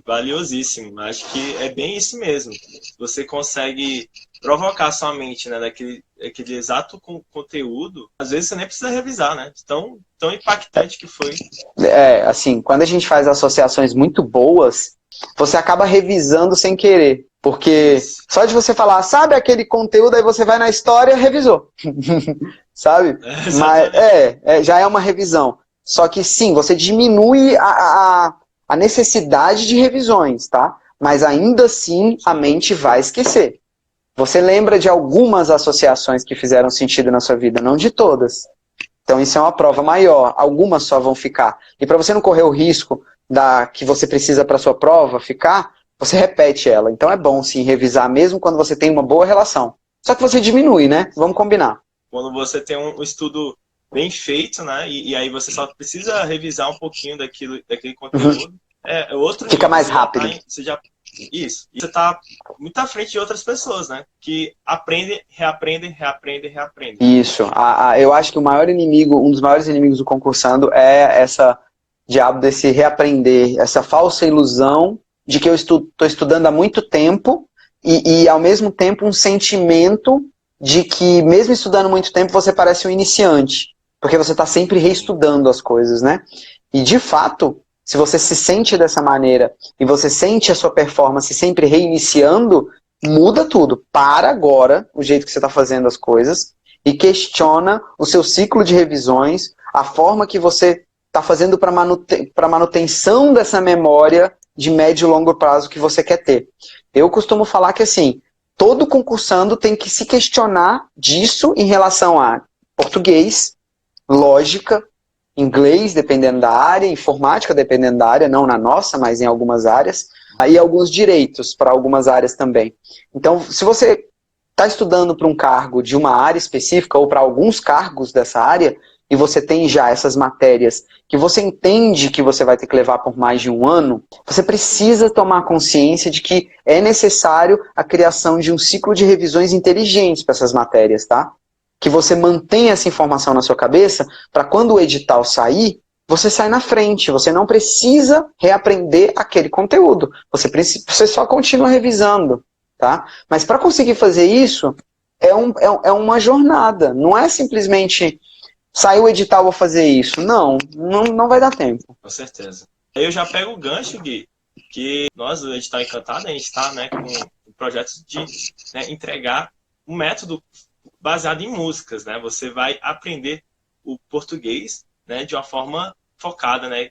Speaker 2: Valiosíssimo. Acho que é bem isso mesmo. Você consegue provocar sua mente, né, daquele exato conteúdo. Às vezes você nem precisa revisar, né? Tão impactante que foi.
Speaker 1: Assim, quando a gente faz associações muito boas, você acaba revisando sem querer. Porque só de você falar, sabe aquele conteúdo, aí você vai na história e revisou. Sabe? Mas já é uma revisão. Só que sim, você diminui a necessidade de revisões, tá? Mas ainda assim a mente vai esquecer. Você lembra de algumas associações que fizeram sentido na sua vida, não de todas. Então isso é uma prova maior, algumas só vão ficar. E para você não correr o risco que você precisa para sua prova ficar, você repete ela. Então é bom sim revisar mesmo quando você tem uma boa relação. Só que você diminui, né? Vamos combinar.
Speaker 2: Quando você tem um estudo bem feito, né? E aí você só precisa revisar um pouquinho daquele conteúdo.
Speaker 1: Fica mais rápido.
Speaker 2: Isso. E você está muito à frente de outras pessoas, né? Que aprendem, reaprendem.
Speaker 1: Isso. Eu acho que um dos maiores inimigos do concursando é essa diabo desse reaprender, essa falsa ilusão de que eu estou estudando há muito tempo e ao mesmo tempo um sentimento de que mesmo estudando muito tempo você parece um iniciante, porque você está sempre reestudando as coisas, né? E de fato, se você se sente dessa maneira e você sente a sua performance sempre reiniciando, muda tudo. Para agora o jeito que você está fazendo as coisas e questiona o seu ciclo de revisões, a forma que você está fazendo para manutenção dessa memória de médio e longo prazo que você quer ter. Eu costumo falar que assim, todo concursando tem que se questionar disso em relação a português, lógica, inglês, dependendo da área, informática, dependendo da área, não na nossa, mas em algumas áreas, e alguns direitos para algumas áreas também. Então, se você está estudando para um cargo de uma área específica ou para alguns cargos dessa área, e você tem já essas matérias que você entende que você vai ter que levar por mais de um ano, você precisa tomar consciência de que é necessário a criação de um ciclo de revisões inteligentes para essas matérias, tá? que você mantenha essa informação na sua cabeça para quando o edital sair, você sai na frente, você não precisa reaprender aquele conteúdo, você só continua revisando, tá? Mas para conseguir fazer isso, é uma jornada, não é simplesmente saiu o edital, vou fazer isso. Não vai dar tempo.
Speaker 2: Com certeza. Aí eu já pego o gancho, Gui, que nós do Edital Encantado, a gente está, né, com o projeto de, né, entregar um método baseado em músicas, né? Você vai aprender o português, né, de uma forma focada, né?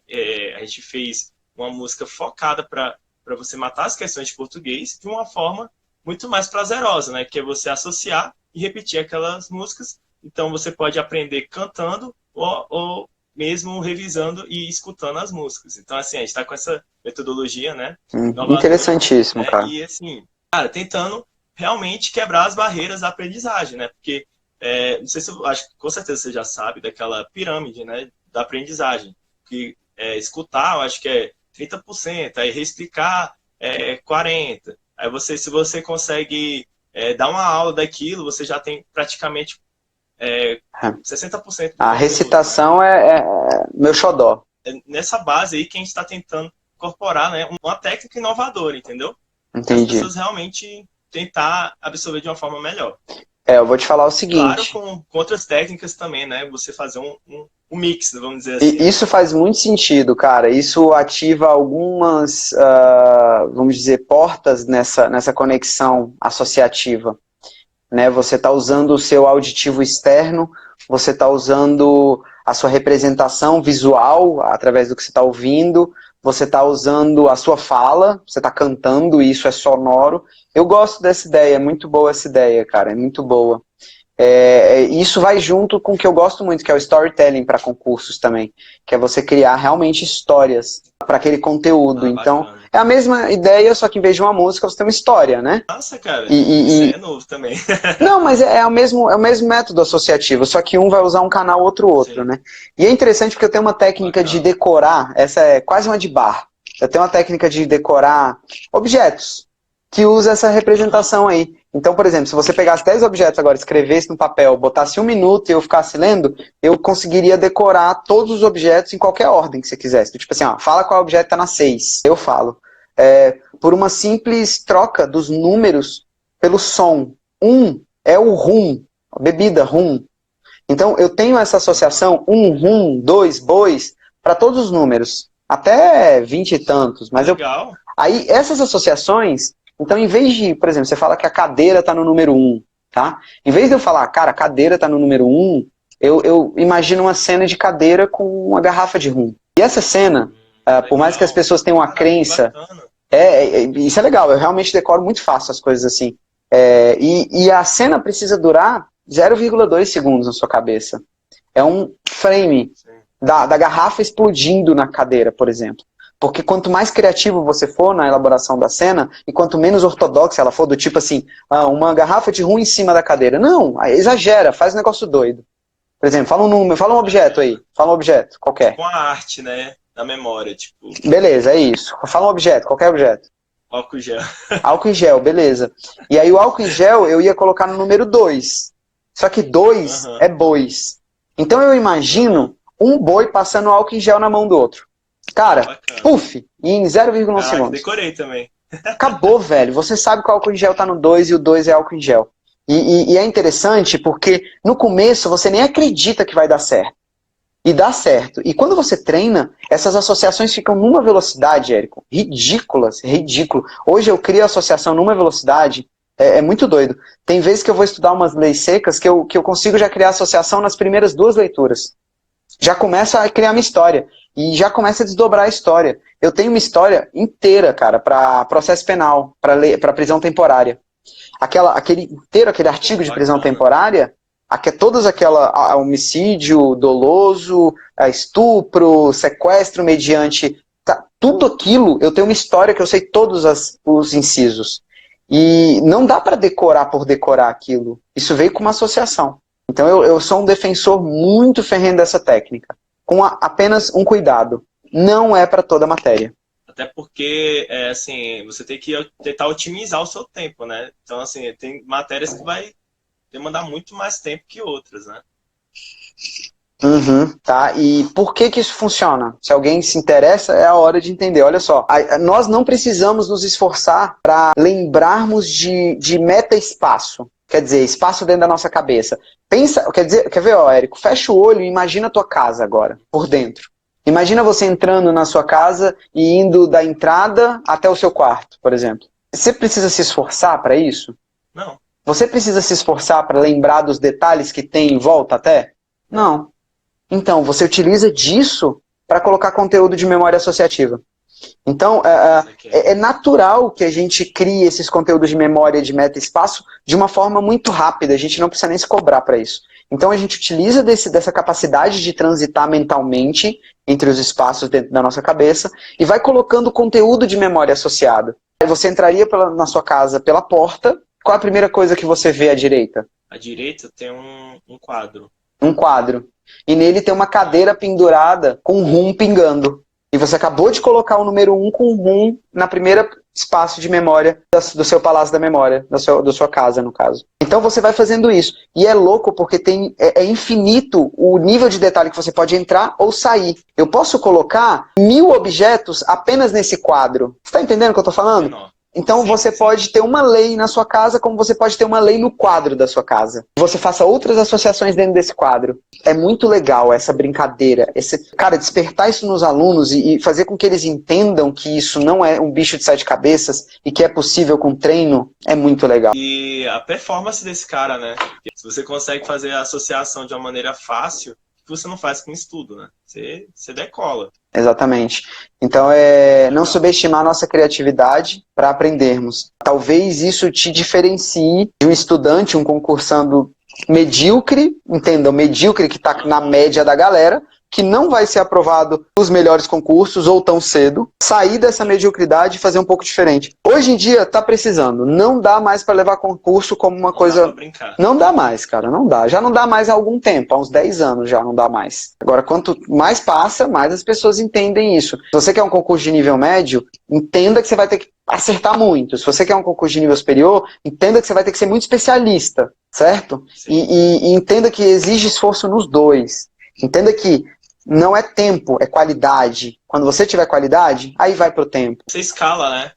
Speaker 2: A gente fez uma música focada para você matar as questões de português de uma forma muito mais prazerosa, né? Que é você associar e repetir aquelas músicas. Então você pode aprender cantando ou mesmo revisando e escutando as músicas. Então, assim, a gente está com essa metodologia, né?
Speaker 1: Interessantíssimo,
Speaker 2: né?
Speaker 1: cara.
Speaker 2: E, assim, cara, tentando realmente quebrar as barreiras da aprendizagem, né? Porque, não sei se acho que com certeza você já sabe daquela pirâmide, né? Da aprendizagem. Que escutar, eu acho que é 30%, aí reexplicar é 40%. Aí se você consegue dar uma aula daquilo, você já tem praticamente 60% do
Speaker 1: A
Speaker 2: conteúdo,
Speaker 1: recitação
Speaker 2: né?
Speaker 1: é meu xodó.
Speaker 2: Nessa base aí que a gente está tentando incorporar, né, uma técnica inovadora, entendeu? Para as
Speaker 1: Entendi.
Speaker 2: pessoas realmente tentar absorver de uma forma melhor.
Speaker 1: Eu vou te falar o
Speaker 2: Claro,
Speaker 1: seguinte.
Speaker 2: com outras técnicas também, né? Você fazer um mix, vamos dizer assim.
Speaker 1: Isso faz muito sentido, cara. Isso ativa algumas, vamos dizer, portas nessa conexão associativa. Né? Você está usando o seu auditivo externo, você está usando a sua representação visual através do que você está ouvindo, você está usando a sua fala, você está cantando e isso é sonoro. Eu gosto dessa ideia, é muito boa essa ideia, cara, é muito boa. Isso vai junto com o que eu gosto muito, que é o storytelling para concursos também, que é você criar realmente histórias para aquele conteúdo. Então,
Speaker 2: bacana.
Speaker 1: é a mesma ideia, só que em vez de uma música, você tem uma história, né?
Speaker 2: Nossa, cara, isso é novo também.
Speaker 1: Não, mas é o mesmo método associativo, só que um vai usar um canal, outro,
Speaker 2: Sim.
Speaker 1: né? E é interessante porque eu tenho uma técnica de decorar, essa é quase uma de bar. Eu tenho uma técnica de decorar objetos, que usa essa representação aí. Então, por exemplo, se você pegasse 10 objetos agora, escrevesse no papel, botasse 1 minuto e eu ficasse lendo, eu conseguiria decorar todos os objetos em qualquer ordem que você quisesse. Tipo assim, ó, fala qual objeto tá na 6. Eu falo. Por uma simples troca dos números pelo som. É o rum, a bebida rum. Então, eu tenho essa associação, rum, 2, bois, para todos os números. Até 20 e tantos. Mas
Speaker 2: legal.
Speaker 1: Aí, essas associações... Então, em vez de, por exemplo, você fala que a cadeira está no número 1, tá? Em vez de eu falar, cara, a cadeira está no número 1, eu imagino uma cena de cadeira com uma garrafa de rum. E essa cena, por mais que as pessoas tenham uma crença... isso é legal, eu realmente decoro muito fácil as coisas assim. E a cena precisa durar 0,2 segundos na sua cabeça. É um frame da garrafa explodindo na cadeira, por exemplo. Porque quanto mais criativo você for na elaboração da cena, e quanto menos ortodoxa ela for, do tipo assim, uma garrafa de rum em cima da cadeira. Não, exagera, faz um negócio doido. Por exemplo, fala um número, fala um objeto aí. Fala um objeto, qualquer.
Speaker 2: Com a arte, né? Da memória, tipo.
Speaker 1: Beleza, é isso. Fala um objeto, qualquer objeto.
Speaker 2: Álcool gel.
Speaker 1: Álcool em gel, beleza. E aí o álcool em gel eu ia colocar no número 2. Só que 2 é bois. Então eu imagino um boi passando álcool em gel na mão do outro. Cara, puf, em 0,1 segundos.
Speaker 2: Decorei também.
Speaker 1: Acabou, velho. Você sabe que o álcool em gel tá no 2 e o 2 é álcool em gel. E é interessante porque no começo você nem acredita que vai dar certo. E dá certo. E quando você treina, essas associações ficam numa velocidade, Érico, ridículas, ridículo. Hoje eu crio associação numa velocidade, é muito doido. Tem vezes que eu vou estudar umas leis secas que eu consigo já criar associação nas primeiras 2 leituras. Já começa a criar minha história. E já começa a desdobrar a história. Eu tenho uma história inteira, cara, para processo penal, para prisão temporária. Aquele artigo de prisão temporária, todas aquela homicídio doloso, estupro, sequestro mediante... tudo aquilo, eu tenho uma história que eu sei todos os incisos. E não dá para decorar por decorar aquilo. Isso veio com uma associação. Então eu sou um defensor muito ferrenho dessa técnica. Com apenas um cuidado. Não é para toda a matéria.
Speaker 2: Até porque, assim, você tem que tentar otimizar o seu tempo, né? Então, assim, tem matérias que vai demandar muito mais tempo que outras, né?
Speaker 1: Uhum, tá? E por que que isso funciona? Se alguém se interessa, é a hora de entender. Olha só, nós não precisamos nos esforçar para lembrarmos de meta-espaço. Quer dizer, espaço dentro da nossa cabeça. Pensa, quer ver, ó, Érico? Fecha o olho e imagina a tua casa agora, por dentro. Imagina você entrando na sua casa e indo da entrada até o seu quarto, por exemplo. Você precisa se esforçar para isso?
Speaker 2: Não.
Speaker 1: Você precisa se esforçar para lembrar dos detalhes que tem em volta até? Não. Então, você utiliza disso para colocar conteúdo de memória associativa. Então, é natural que a gente crie esses conteúdos de memória de meta-espaço de uma forma muito rápida. A gente não precisa nem se cobrar para isso. Então, a gente utiliza dessa capacidade de transitar mentalmente entre os espaços dentro da nossa cabeça e vai colocando conteúdo de memória associada. Aí você entraria na sua casa pela porta. Qual a primeira coisa que você vê à direita?
Speaker 2: À direita tem um quadro.
Speaker 1: Um quadro. E nele tem uma cadeira pendurada com rum pingando. E você acabou de colocar o número 1 com rum na primeira espaço de memória do seu palácio da memória, da sua casa, no caso. Então você vai fazendo isso. E é louco porque é infinito o nível de detalhe que você pode entrar ou sair. Eu posso colocar 1000 objetos apenas nesse quadro. Você está entendendo o que eu estou falando?
Speaker 2: Não.
Speaker 1: Então você pode ter uma lei na sua casa, como você pode ter uma lei no quadro da sua casa. Você faça outras associações dentro desse quadro. É muito legal essa brincadeira. Cara, despertar isso nos alunos e fazer com que eles entendam que isso não é um bicho de 7 cabeças e que é possível com treino, é muito legal.
Speaker 2: E a performance desse cara, né? Se você consegue fazer a associação de uma maneira fácil, que você não faz com estudo, né? Você decola.
Speaker 1: Exatamente. Então, não subestimar a nossa criatividade para aprendermos. Talvez isso te diferencie de um estudante, um concursando medíocre, entendam, medíocre que está na média da galera, que não vai ser aprovado nos melhores concursos ou tão cedo, sair dessa mediocridade e fazer um pouco diferente. Hoje em dia tá precisando, não dá mais para levar concurso como uma coisa...
Speaker 2: Dá pra brincar.
Speaker 1: Não dá mais, cara, não dá. Já não dá mais há algum tempo, há uns 10 anos já não dá mais. Agora, quanto mais passa, mais as pessoas entendem isso. Se você quer um concurso de nível médio, entenda que você vai ter que acertar muito. Se você quer um concurso de nível superior, entenda que você vai ter que ser muito especialista, certo? E entenda que exige esforço nos dois. Entenda que não é tempo, é qualidade. Quando você tiver qualidade, aí vai pro tempo.
Speaker 2: Você escala, né?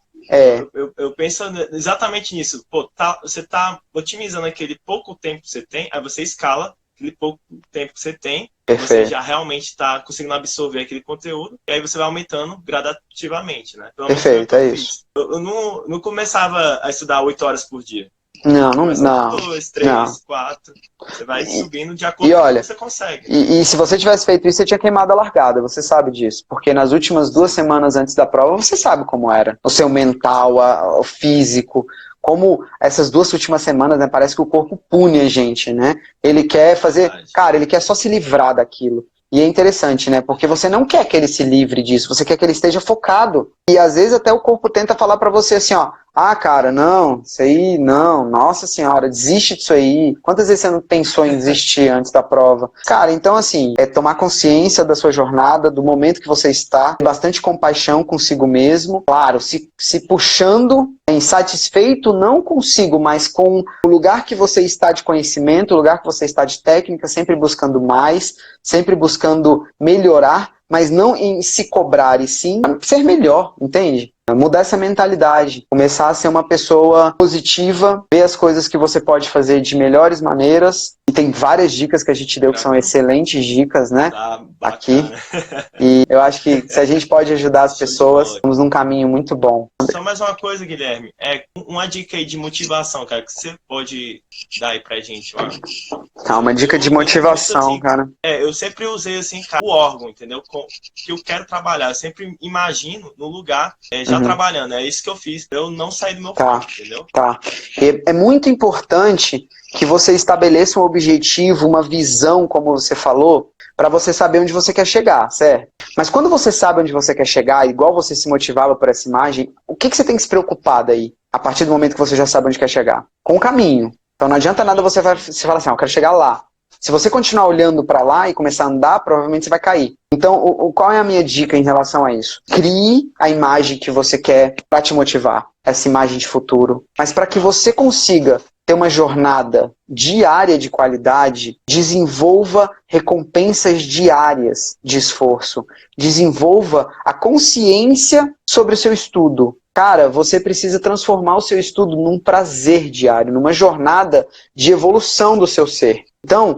Speaker 2: Eu penso exatamente nisso. Pô, você tá otimizando aquele pouco tempo que você tem, aí você escala aquele pouco tempo que você tem,
Speaker 1: Perfeito.
Speaker 2: você já realmente está conseguindo absorver aquele conteúdo, e aí você vai aumentando gradativamente, né?
Speaker 1: Perfeito, é isso.
Speaker 2: Eu não começava a estudar 8 horas por dia.
Speaker 1: Não.
Speaker 2: 2, 3, 4. Você vai subindo de acordo com o que você consegue.
Speaker 1: E se você tivesse feito isso, você tinha queimado a largada, você sabe disso. Porque nas últimas 2 semanas antes da prova, você sabe como era. O seu mental, o físico. Como essas 2 últimas semanas, né, parece que o corpo pune a gente, né? Ele quer fazer... Cara, ele quer só se livrar daquilo. E é interessante, né? Porque você não quer que ele se livre disso, você quer que ele esteja focado. E às vezes até o corpo tenta falar pra você assim, ó, ah, cara, não, isso aí, não, nossa senhora, desiste disso aí. Quantas vezes você não pensou em desistir antes da prova? Cara, então assim, é tomar consciência da sua jornada, do momento que você está, bastante compaixão consigo mesmo, claro, se puxando, insatisfeito não consigo, mas com o lugar que você está de conhecimento, o lugar que você está de técnica, sempre buscando mais, sempre buscando melhorar, mas não em se cobrar, e sim ser melhor, entende? Mudar essa mentalidade, começar a ser uma pessoa positiva, ver as coisas que você pode fazer de melhores maneiras. E tem várias dicas que a gente deu que são excelentes dicas, né? Aqui. E eu acho que se a gente pode ajudar as pessoas, estamos num caminho muito bom.
Speaker 2: Só mais uma coisa, Guilherme. Uma dica aí de motivação, cara, que você pode dar aí pra gente, mano.
Speaker 1: Uma dica de motivação,
Speaker 2: assim,
Speaker 1: cara.
Speaker 2: Eu sempre usei, assim, cara, o órgão, entendeu? Que eu quero trabalhar. Eu sempre imagino no lugar, já trabalhando. É isso que eu fiz, pra eu não sair do meu quarto, entendeu?
Speaker 1: Tá. É muito importante que você estabeleça um objetivo, uma visão, como você falou, para você saber onde você quer chegar, certo? Mas quando você sabe onde você quer chegar, igual você se motivava por essa imagem, o que você tem que se preocupar daí, a partir do momento que você já sabe onde quer chegar? Com o caminho. Então não adianta nada você falar assim, eu quero chegar lá. Se você continuar olhando para lá e começar a andar, provavelmente você vai cair. Então, qual é a minha dica em relação a isso? Crie a imagem que você quer para te motivar, essa imagem de futuro. Mas para que você consiga ter uma jornada diária de qualidade, desenvolva recompensas diárias de esforço, desenvolva a consciência sobre o seu estudo. Cara, você precisa transformar o seu estudo num prazer diário, numa jornada de evolução do seu ser. Então,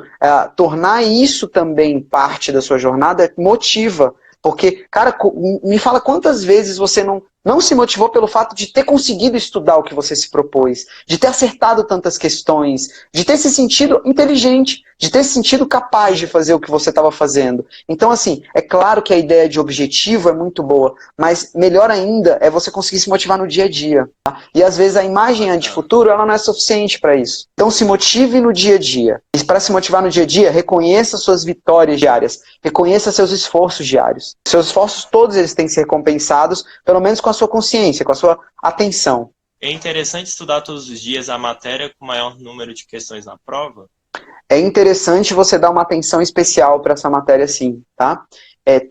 Speaker 1: tornar isso também parte da sua jornada motiva. Porque, cara, me fala quantas vezes você não se motivou pelo fato de ter conseguido estudar o que você se propôs, de ter acertado tantas questões, de ter se sentido inteligente, de ter se sentido capaz de fazer o que você estava fazendo. Então, assim, é claro que a ideia de objetivo é muito boa, mas melhor ainda é você conseguir se motivar no dia a dia. Tá? E às vezes a imagem anti-futuro, ela não é suficiente para isso. Então, se motive no dia a dia. E para se motivar no dia a dia, reconheça suas vitórias diárias, reconheça seus esforços diários. Seus esforços todos eles têm que ser recompensados, pelo menos com a sua consciência, com a sua atenção.
Speaker 2: É interessante estudar todos os dias a matéria com maior número de questões na prova?
Speaker 1: É interessante você dar uma atenção especial para essa matéria sim, tá?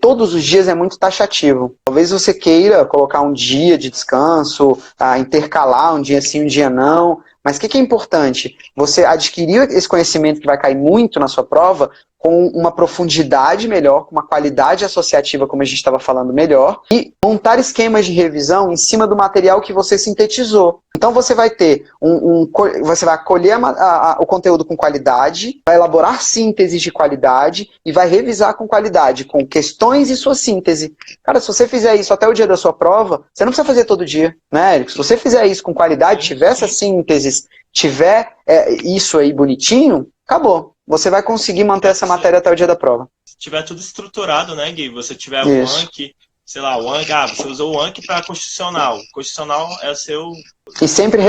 Speaker 1: Todos os dias é muito taxativo. Talvez você queira colocar um dia de descanso, intercalar um dia sim, um dia não, mas o que é importante? Você adquirir esse conhecimento que vai cair muito na sua prova com uma profundidade melhor, com uma qualidade associativa, como a gente estava falando, melhor, e montar esquemas de revisão em cima do material que você sintetizou. Então você vai ter você vai acolher o conteúdo com qualidade, vai elaborar sínteses de qualidade e vai revisar com qualidade, com questões e sua síntese. Cara, se você fizer isso até o dia da sua prova, você não precisa fazer todo dia, né, Érico? Se você fizer isso com qualidade, tiver essas sínteses, tiver isso aí bonitinho, acabou. Você vai conseguir manter essa matéria até o dia da prova.
Speaker 2: Se tiver tudo estruturado, né, Gui? Você tiver
Speaker 1: isso.
Speaker 2: o Anki, sei lá, o Anki, você usou o Anki para constitucional. Constitucional é o seu...
Speaker 1: E sempre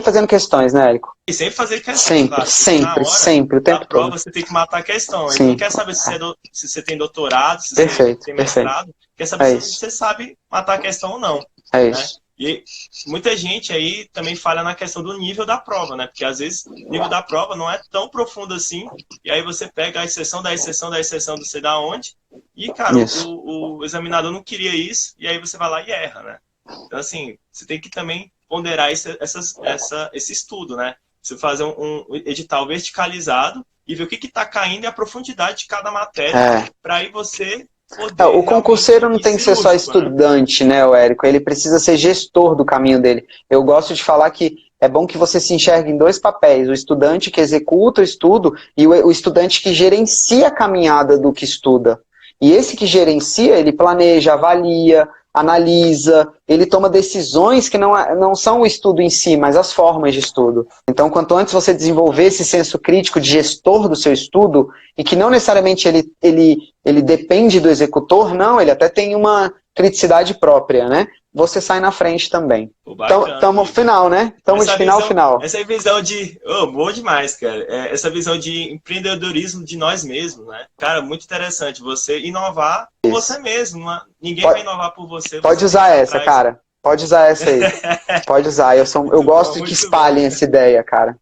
Speaker 1: fazendo questões, né, Érico?
Speaker 2: E sempre fazer questões,
Speaker 1: sempre,
Speaker 2: claro.
Speaker 1: Sempre, o tempo todo.
Speaker 2: Na prova você tem que matar a questão. Ele não quer saber se você tem doutorado, se você tem mestrado. Quer saber se você sabe matar a questão ou não.
Speaker 1: É
Speaker 2: né?
Speaker 1: isso.
Speaker 2: E muita gente aí também falha na questão do nível da prova, né? Porque às vezes o nível da prova não é tão profundo assim, e aí você pega a exceção da exceção da exceção do sei da onde, e, cara, o examinador não queria isso, e aí você vai lá e erra, né? Então, assim, você tem que também ponderar esse estudo, né? Você fazer um edital verticalizado e ver o que está caindo e a profundidade de cada matéria, para aí você...
Speaker 1: O concurseiro não tem que ser só estudante, né, Érico? Ele precisa ser gestor do caminho dele. Eu gosto de falar que é bom que você se enxergue em dois papéis. O estudante que executa o estudo e o estudante que gerencia a caminhada do que estuda. E esse que gerencia, ele planeja, avalia, analisa, ele toma decisões que não são o estudo em si, mas as formas de estudo. Então, quanto antes você desenvolver esse senso crítico de gestor do seu estudo, e que não necessariamente ele depende do executor, não, ele até tem uma criticidade própria, né? Você sai na frente também. Então, estamos no final, né? Estamos de final.
Speaker 2: Essa visão de... bom demais, cara. Essa visão de empreendedorismo de nós mesmos, né? Cara, muito interessante. Você inovar por você mesmo. Ninguém vai inovar por você.
Speaker 1: Pode usar essa, cara. Pode usar essa aí. Pode usar. Eu gosto que espalhem essa ideia, cara.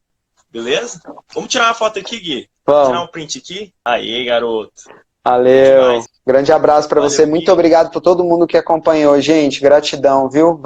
Speaker 2: Beleza? Vamos tirar uma foto aqui, Gui.
Speaker 1: Vamos.
Speaker 2: Tirar um print aqui. Aí, garoto.
Speaker 1: Valeu. Grande abraço para você. Muito obrigado por todo mundo que acompanhou, gente. Gratidão, viu?